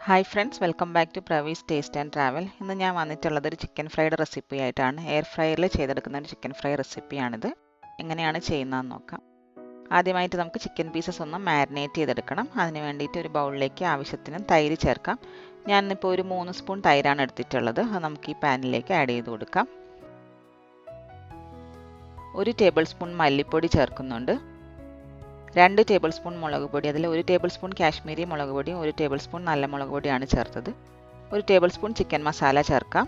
Hi friends, welcome back to Pravee's taste and travel. ഇന്ന് ഞാൻ വന്നിട്ടുള്ളത് ഒരു ചിക്കൻ ഫ്രൈഡ് റെസിപ്പി ആയിട്ടാണ്. എയർ ഫ്രയറിൽ ചെയ്തെടുക്കുന്ന ഒരു ചിക്കൻ ഫ്രൈ റെസിപ്പിയാണിത്. എങ്ങനെയാണ് ചെയ്യുന്നതെന്ന് നോക്കാം. ആദ്യമായിട്ട് നമുക്ക് ചിക്കൻ പീസസ് ഒന്ന് മാരിനേറ്റ് ചെയ്തെടുക്കണം. അതിന് വേണ്ടിയിട്ട് ഒരു ബൗളിലേക്ക് ആവശ്യത്തിന് തൈര് ചേർക്കാം. ഞാനിപ്പോൾ ഒരു 3 സ്പൂൺ തൈരാണ് എടുത്തിട്ടുള്ളത്. അത് നമുക്ക് ഈ പാനിലേക്ക് ആഡ് ചെയ്ത് കൊടുക്കാം. 1 ടേബിൾ സ്പൂൺ മല്ലിപ്പൊടി ചേർക്കുന്നുണ്ട്. 2 ടേബിൾ സ്പൂൺ മുളക് പൊടി, അതിൽ 1 ടേബിൾ സ്പൂൺ കാശ്മീരി മുളക് പൊടിയും 1 ടേബിൾ സ്പൂൺ നല്ല മുളക് പൊടിയാണ് ചേർത്തത്. 1 ടേബിൾ സ്പൂൺ ചിക്കൻ മസാല ചേർക്കാം.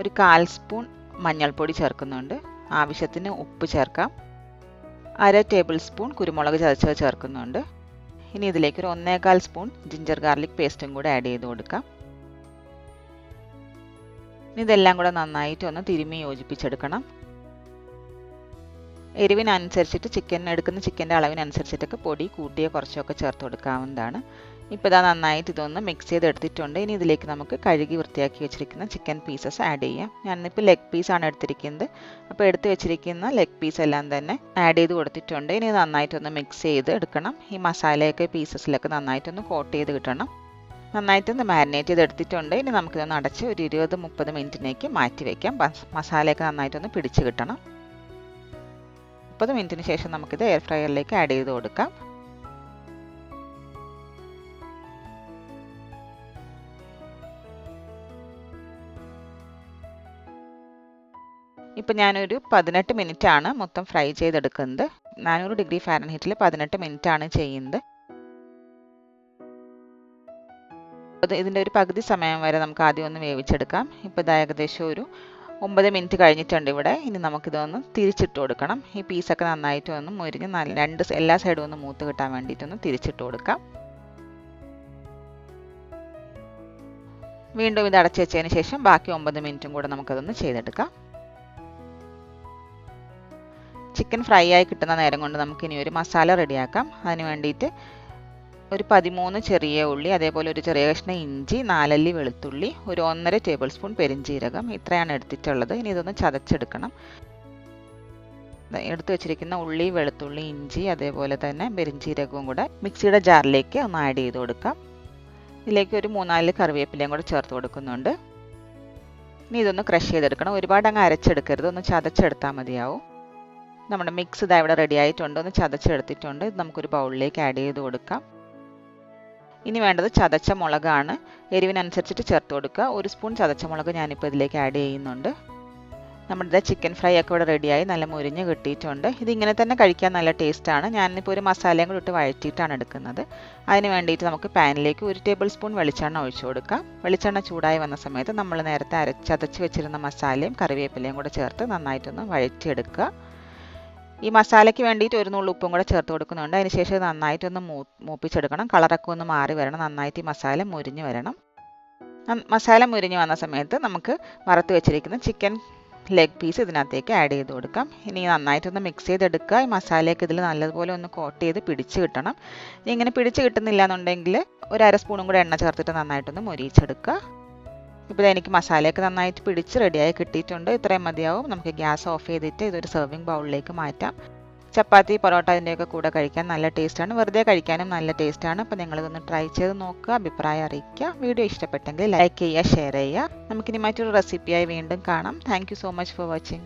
1/4 സ്പൂൺ മഞ്ഞൾപ്പൊടി ചേർക്കുന്നുണ്ട്. ആവശ്യത്തിന് ഉപ്പ് ചേർക്കാം. 1/2 ടേബിൾ സ്പൂൺ കുരുമുളക് ചതച്ചത് ചേർക്കുന്നുണ്ട്. ഇനി ഇതിലേക്ക് ഒരു 1/4 സ്പൂൺ ജിഞ്ചർ ഗാർലിക് പേസ്റ്റും കൂടെ ആഡ് ചെയ്ത് കൊടുക്കാം. ഇതെല്ലാം കൂടെ നന്നായിട്ട് ഒന്ന് തിരുമ്മി യോജിപ്പിച്ചെടുക്കണം. എരിവിനനുസരിച്ചിട്ട് എടുക്കുന്ന ചിക്കൻ്റെ അളവിനനുസരിച്ചിട്ടൊക്കെ പൊടി കൂട്ടിയോ കുറച്ചൊക്കെ ചേർത്ത് കൊടുക്കാവുന്നതാണ്. ഇപ്പോൾ ഇതാ നന്നായിട്ട് ഇതൊന്ന് മിക്സ് ചെയ്തെടുത്തിട്ടുണ്ട്. ഇനി ഇതിലേക്ക് നമുക്ക് കഴുകി വൃത്തിയാക്കി വെച്ചിരിക്കുന്ന ചിക്കൻ പീസസ് ആഡ് ചെയ്യാം. ഞാനിപ്പോൾ ലെഗ് പീസാണ് എടുത്തിരിക്കുന്നത്. അപ്പോൾ എടുത്ത് വെച്ചിരിക്കുന്ന ലെഗ് പീസ് എല്ലാം തന്നെ ആഡ് ചെയ്ത് കൊടുത്തിട്ടുണ്ട്. ഇനി നന്നായിട്ടൊന്ന് മിക്സ് ചെയ്ത് എടുക്കണം. ഈ മസാലയൊക്കെ പീസസിലൊക്കെ നന്നായിട്ടൊന്ന് കോട്ട് ചെയ്ത് കിട്ടണം. നന്നായിട്ടൊന്ന് മാരിനേറ്റ് ചെയ്തെടുത്തിട്ടുണ്ട്. ഇനി നമുക്കിതൊന്ന് അടച്ച് ഒരു 20-30 മിനിറ്റിലേക്ക് മാറ്റി വയ്ക്കാം. മസാലയൊക്കെ നന്നായിട്ടൊന്ന് പിടിച്ച് കിട്ടണം. 30 മിനിറ്റിന് ശേഷം നമുക്കിത് എയർ ഫ്രയറിലേക്ക് ആഡ് ചെയ്ത് കൊടുക്കാം. ഇപ്പം ഞാനൊരു 18 മിനിറ്റ് ആണ് മൊത്തം ഫ്രൈ ചെയ്തെടുക്കുന്നത്. 400 ഡിഗ്രി ഫാരൻഹീറ്റിൽ 18 മിനിറ്റ് ആണ് ചെയ്യുന്നത്. ഇതിൻ്റെ ഒരു പകുതി സമയം വരെ നമുക്ക് ആദ്യം ഒന്ന് വേവിച്ചെടുക്കാം. ഇപ്പോൾ ഇത് ഏകദേശം ഒരു 9 മിനിറ്റ് കഴിഞ്ഞിട്ടുണ്ട് ഇവിടെ. ഇനി നമുക്കിതൊന്ന് തിരിച്ചിട്ട് കൊടുക്കണം. ഈ പീസൊക്കെ നന്നായിട്ട് ഒന്ന് മുരിഞ്ഞ് എല്ലാ സൈഡും ഒന്ന് മൂത്ത് കിട്ടാൻ വേണ്ടിയിട്ടൊന്ന് തിരിച്ചിട്ട് കൊടുക്കാം. വീണ്ടും ഇത് അടച്ചു വെച്ചതിന് ശേഷം ബാക്കി 9 മിനിറ്റും കൂടെ നമുക്കതൊന്ന് ചെയ്തെടുക്കാം. ചിക്കൻ ഫ്രൈ ആയി കിട്ടുന്ന നേരം കൊണ്ട് നമുക്കിനി ഒരു മസാല റെഡിയാക്കാം. അതിന് വേണ്ടിയിട്ട് ഒരു 13 ചെറിയ ഉള്ളി, അതേപോലെ ഒരു ചെറിയ കഷ്ണം ഇഞ്ചി, 4 അല്ലി വെളുത്തുള്ളി, ഒരു 1.5 ടേബിൾ സ്പൂൺ പെരിഞ്ജീരകം, ഇത്രയാണ് എടുത്തിട്ടുള്ളത്. ഇനി ഇതൊന്ന് ചതച്ചെടുക്കണം. എടുത്തു വെച്ചിരിക്കുന്ന ഉള്ളി, വെളുത്തുള്ളി, ഇഞ്ചി, അതേപോലെ തന്നെ പെരിഞ്ജീരകവും കൂടെ മിക്സിയുടെ ജാറിലേക്ക് ഒന്ന് ആഡ് ചെയ്ത് കൊടുക്കാം. ഇതിലേക്ക് ഒരു 3-4 കറിവേപ്പിലയും കൂടെ ചേർത്ത് കൊടുക്കുന്നുണ്ട്. ഇനി ഇതൊന്ന് ക്രഷ് ചെയ്തെടുക്കണം. ഒരുപാട് അങ്ങ് അരച്ചെടുക്കരുത്, ഒന്ന് ചതച്ചെടുത്താൽ മതിയാവും. നമ്മുടെ മിക്സ് ഇതാ ഇവിടെ റെഡി ആയിട്ടുണ്ട്. ഒന്ന് ചതച്ചെടുത്തിട്ടുണ്ട്. ഇത് നമുക്കൊരു ബൗളിലേക്ക് ആഡ് ചെയ്ത് കൊടുക്കാം. ഇനി വേണ്ടത് ചതച്ച മുളകാണ്. എരിവിനനുസരിച്ചിട്ട് ചേർത്ത് കൊടുക്കുക. 1 സ്പൂൺ ചതച്ച മുളക് ഞാനിപ്പോൾ ഇതിലേക്ക് ആഡ് ചെയ്യുന്നുണ്ട്. നമ്മുടെ ചിക്കൻ ഫ്രൈ ഒക്കെ ഇവിടെ റെഡിയായി നല്ല മുരിഞ്ഞ് കിട്ടിയിട്ടുണ്ട്. ഇതിങ്ങനെ തന്നെ കഴിക്കാൻ നല്ല ടേസ്റ്റാണ്. ഞാനിപ്പോൾ ഒരു മസാലയും കൂടി ഇട്ട് വഴറ്റിയിട്ടാണ് എടുക്കുന്നത്. അതിന് വേണ്ടിയിട്ട് നമുക്ക് പാനിലേക്ക് 1 ടേബിൾ സ്പൂൺ വെളിച്ചെണ്ണ ഒഴിച്ചു കൊടുക്കാം. വെളിച്ചെണ്ണ ചൂടായി വന്ന സമയത്ത് നമ്മൾ നേരത്തെ ചതച്ച് വെച്ചിരുന്ന മസാലയും കറിവേപ്പിലയും കൂടെ ചേർത്ത് നന്നായിട്ടൊന്ന് വഴറ്റിയെടുക്കുക. ഈ മസാലയ്ക്ക് വേണ്ടിയിട്ട് 1 നുള്ളു ഉപ്പും കൂടെ ചേർത്ത് കൊടുക്കുന്നുണ്ട്. അതിനുശേഷം നന്നായിട്ടൊന്ന് മൂപ്പിച്ചെടുക്കണം. കളറൊക്കെ ഒന്ന് മാറി വരണം. നന്നായിട്ട് ഈ മസാല മുരിഞ്ഞ് വരണം. മസാല മുരിഞ്ഞ് വന്ന സമയത്ത് നമുക്ക് വറുത്ത് വെച്ചിരിക്കുന്ന ചിക്കൻ ലെഗ് പീസ് ഇതിനകത്തേക്ക് ആഡ് ചെയ്ത് കൊടുക്കാം. ഇനി നന്നായിട്ടൊന്ന് മിക്സ് ചെയ്തെടുക്കുക. ഈ മസാലയൊക്കെ ഇതിൽ നല്ലതുപോലെ ഒന്ന് കോട്ട് ചെയ്ത് പിടിച്ച് കിട്ടണം. ഇങ്ങനെ പിടിച്ച് കിട്ടുന്നില്ല എന്നുണ്ടെങ്കിൽ ഒരു 1/2 സ്പൂണും കൂടെ എണ്ണ ചേർത്തിട്ട് നന്നായിട്ടൊന്ന് മൊരിയിച്ചെടുക്കുക. ഇപ്പോൾ എനിക്ക് മസാലയൊക്കെ നന്നായിട്ട് പിടിച്ച് റെഡിയായി കിട്ടിയിട്ടുണ്ട്. ഇത്രയും മതിയാവും. നമുക്ക് ഗ്യാസ് ഓഫ് ചെയ്തിട്ട് ഇതൊരു സെർവിങ് ബൗളിലേക്ക് മാറ്റാം. ചപ്പാത്തി, പൊറോട്ട ഇതിൻ്റെയൊക്കെ കൂടെ കഴിക്കാൻ നല്ല ടേസ്റ്റാണ്. വെറുതെ കഴിക്കാനും നല്ല ടേസ്റ്റാണ്. അപ്പോൾ നിങ്ങളിതൊന്ന് ട്രൈ ചെയ്ത് നോക്കുക, അഭിപ്രായം അറിയിക്കുക. വീഡിയോ ഇഷ്ടപ്പെട്ടെങ്കിൽ ലൈക്ക് ചെയ്യുക, ഷെയർ ചെയ്യുക. നമുക്കിനി മറ്റൊരു റെസിപ്പിയായി വീണ്ടും കാണാം. Thank you so much for watching.